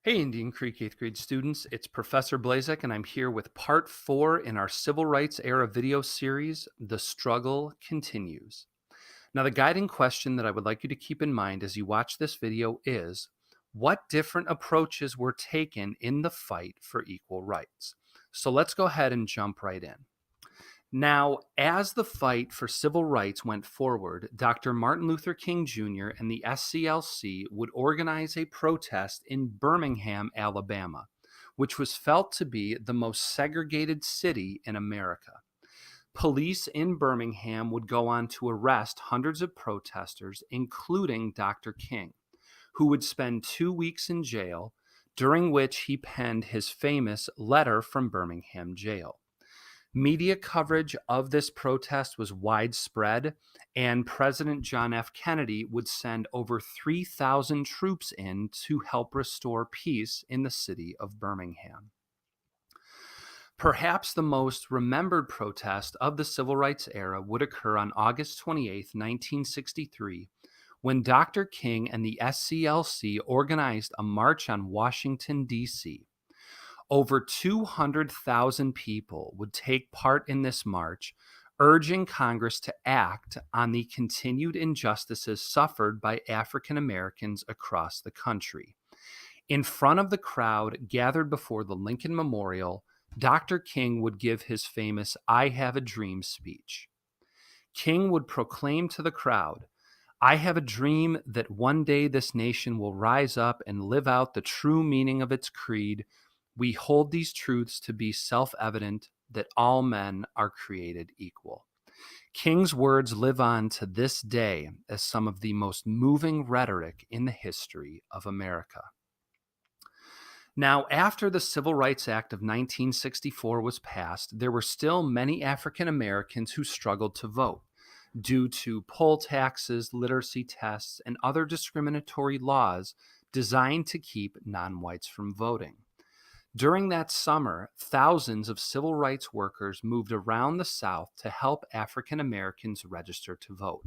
Hey, Indian Creek 8th grade students, it's Professor Blazek, and I'm here with part 4 in our Civil Rights Era video series, The Struggle Continues. Now, the guiding question that I would like you to keep in mind as you watch this video is, what different approaches were taken in the fight for equal rights? So let's go ahead and jump right in. Now, as the fight for civil rights went forward, Dr. Martin Luther King Jr. and the SCLC would organize a protest in Birmingham, Alabama, which was felt to be the most segregated city in America. Police in Birmingham would go on to arrest hundreds of protesters, including Dr. King, who would spend 2 weeks in jail, during which he penned his famous Letter from Birmingham Jail. Media coverage of this protest was widespread, and President John F. Kennedy would send over 3,000 troops in to help restore peace in the city of Birmingham. Perhaps the most remembered protest of the Civil Rights era would occur on August 28, 1963, when Dr. King and the SCLC organized a march on Washington, D.C. Over 200,000 people would take part in this march, urging Congress to act on the continued injustices suffered by African Americans across the country. In front of the crowd gathered before the Lincoln Memorial, Dr. King would give his famous I Have a Dream speech. King would proclaim to the crowd, I have a dream that one day this nation will rise up and live out the true meaning of its creed. We hold these truths to be self-evident that all men are created equal. King's words live on to this day as some of the most moving rhetoric in the history of America. Now, after the Civil Rights Act of 1964 was passed, there were still many African Americans who struggled to vote due to poll taxes, literacy tests, and other discriminatory laws designed to keep non-whites from voting. During that summer, thousands of civil rights workers moved around the South to help African Americans register to vote.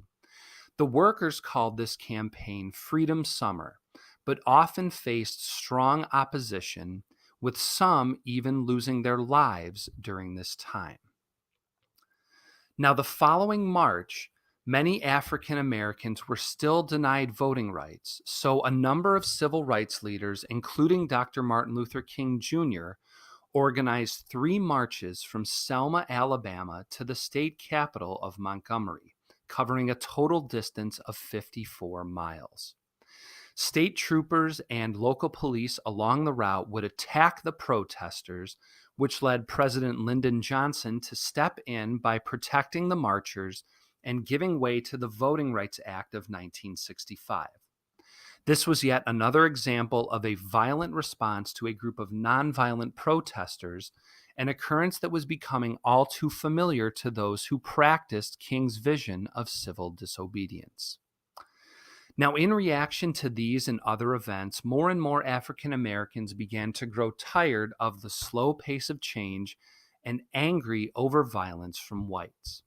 The workers called this campaign Freedom Summer, but often faced strong opposition, with some even losing their lives during this time. Now, the following March, many African Americans were still denied voting rights, so a number of civil rights leaders, including Dr. Martin Luther King Jr., organized 3 marches from Selma, Alabama to the state capital of Montgomery, covering a total distance of 54 miles. State troopers and local police along the route would attack the protesters, which led President Lyndon Johnson to step in by protecting the marchers and giving way to the Voting Rights Act of 1965. This was yet another example of a violent response to a group of nonviolent protesters, an occurrence that was becoming all too familiar to those who practiced King's vision of civil disobedience. Now, in reaction to these and other events, more and more African Americans began to grow tired of the slow pace of change and angry over violence from whites.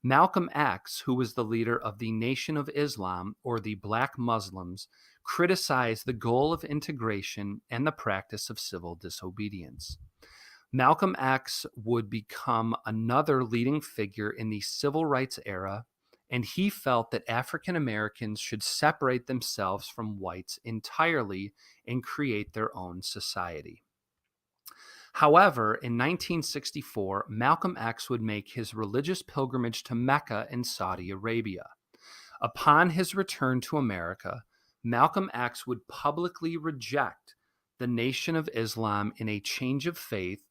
Malcolm X, who was the leader of the Nation of Islam, or the Black Muslims, criticized the goal of integration and the practice of civil disobedience. Malcolm X would become another leading figure in the civil rights era, and he felt that African Americans should separate themselves from whites entirely and create their own society. However, in 1964, Malcolm X would make his religious pilgrimage to Mecca in Saudi Arabia. Upon his return to America, Malcolm X would publicly reject the Nation of Islam in a change of faith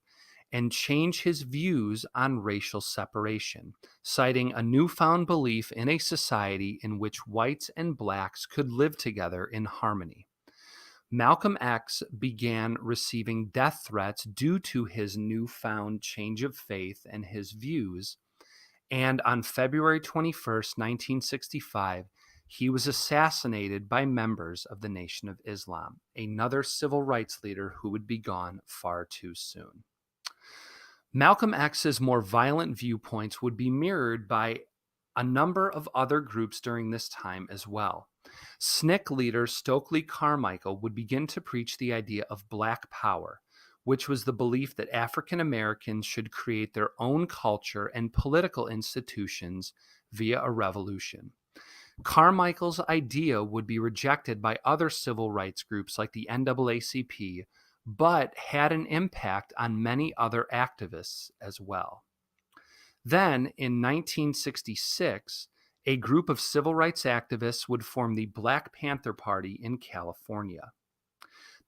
and change his views on racial separation, citing a newfound belief in a society in which whites and blacks could live together in harmony. Malcolm X began receiving death threats due to his newfound change of faith and his views, and on February 21st, 1965, he was assassinated by members of the Nation of Islam, another civil rights leader who would be gone far too soon. Malcolm X's more violent viewpoints would be mirrored by a number of other groups during this time as well. SNCC leader Stokely Carmichael would begin to preach the idea of Black power, which was the belief that African Americans should create their own culture and political institutions via a revolution. Carmichael's idea would be rejected by other civil rights groups like the NAACP, but had an impact on many other activists as well. Then, in 1966, a group of civil rights activists would form the Black Panther Party in California.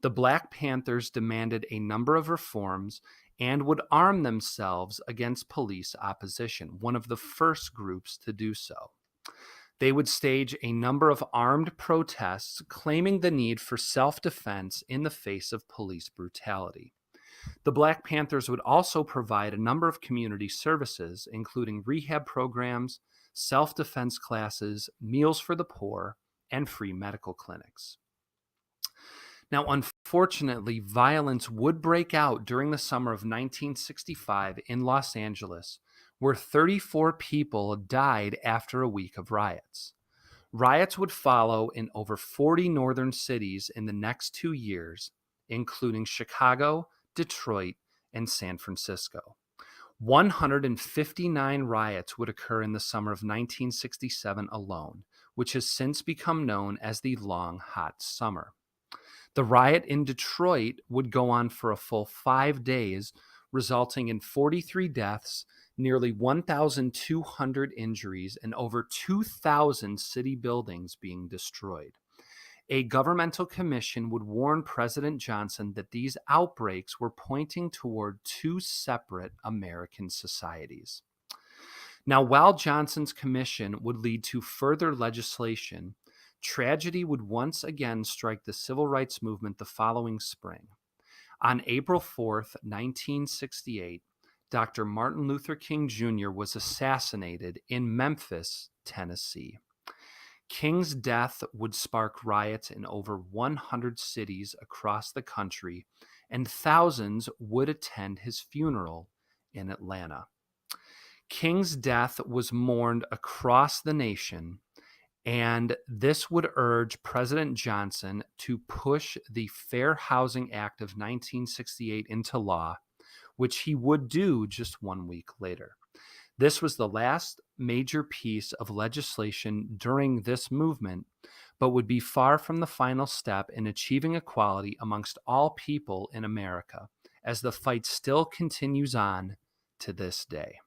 The Black Panthers demanded a number of reforms and would arm themselves against police opposition, one of the first groups to do so. They would stage a number of armed protests claiming the need for self-defense in the face of police brutality. The Black Panthers would also provide a number of community services, including rehab programs, self-defense classes, meals for the poor, and free medical clinics. Now, unfortunately, violence would break out during the summer of 1965 in Los Angeles, where 34 people died after a week of riots. Riots would follow in over 40 northern cities in the next 2 years, including Chicago, Detroit, and San Francisco. 159 riots would occur in the summer of 1967 alone, which has since become known as the Long Hot Summer. The riot in Detroit would go on for a full 5 days, resulting in 43 deaths, nearly 1,200 injuries, and over 2,000 city buildings being destroyed. A governmental commission would warn President Johnson that these outbreaks were pointing toward two separate American societies. Now, while Johnson's commission would lead to further legislation, tragedy would once again strike the civil rights movement the following spring. On April 4th, 1968, Dr. Martin Luther King Jr. was assassinated in Memphis, Tennessee. King's death would spark riots in over 100 cities across the country, and thousands would attend his funeral in Atlanta. King's death was mourned across the nation, and this would urge President Johnson to push the Fair Housing Act of 1968 into law, which he would do just 1 week later. This was the last major piece of legislation during this movement, but would be far from the final step in achieving equality amongst all people in America, as the fight still continues on to this day.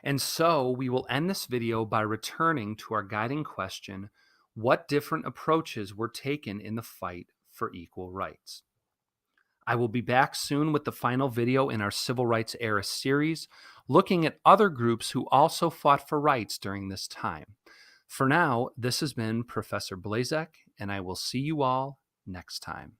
And so we will end this video by returning to our guiding question: what different approaches were taken in the fight for equal rights? I will be back soon with the final video in our Civil Rights Era series, looking at other groups who also fought for rights during this time. For now, this has been Professor Blazek, and I will see you all next time.